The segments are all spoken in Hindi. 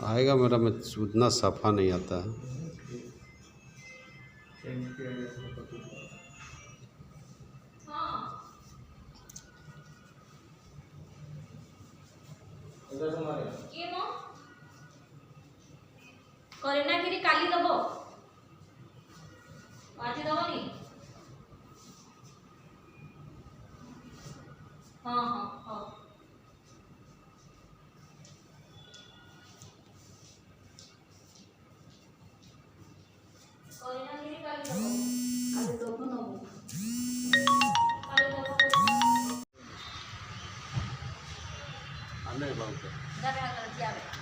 आएगा मेरा में उतना सफ़ा नहीं आता है। करेना कि काली दब आज दबनी। हाँ हाँ हाँ करेना कि काली दब काली दब नबो काली दब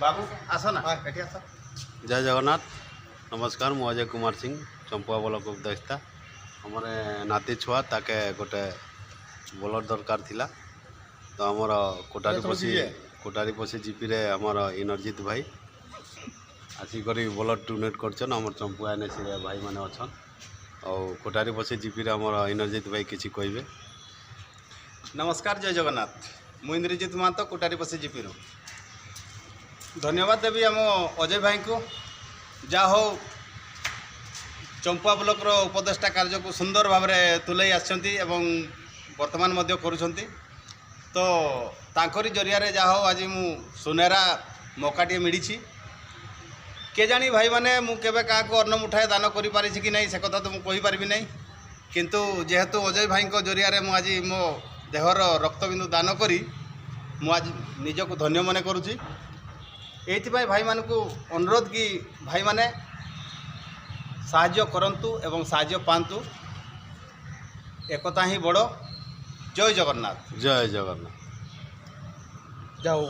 बाबू आस ना एठी आस। जय जगन्नाथ। नमस्कार मु अजय कुमार सिंह चंपुआ ब्लॉक उपदेष्टा। हमर नाती छुआ ताके गोटे बोलर दरकार थिला तो हमर कोटारी पसी जीपी रे हमर इनरजीत भाई आसिक बोलर डोनेट करछन। हमर चंपुआ एनएसी रे भाई माने अछन और कोटारी पसी जीपी रे हमर इनरजीत भाई किछि कहबे। नमस्कार जय जगन्नाथ। मु इंद्रजीत महतो कोटारी पसी जीपी रो धन्यवाद देवी आम अजय भाई को जा हो चंपुआ ब्लॉक रो उपदेष्टा कार्य को सुंदर भाव में तुले आछंती एवं वर्तमान मध्य करूछंती। तो तांकरी जरिया रे जा हो आज मु सुनेरा मौकाटी मिली के जानी भाई माने मु केबे का को अन्न मुठाए दान करि पारि कि नहीं से कथा तो मु कहि पारबी नहीं, किंतु जेहेतु अजय भाई को जरिया रे मु आज मो देहर रक्तबिंदु दान करी मु आज निज को धन्य मन करुची। एइथिपाई भाई मान को अनुरोध कि भाई माने साहाय्य करंतु एवं साहाय्य पांतु। एकता ही बड़। जय जगन्नाथ। जय जगन्नाथ। जाओ।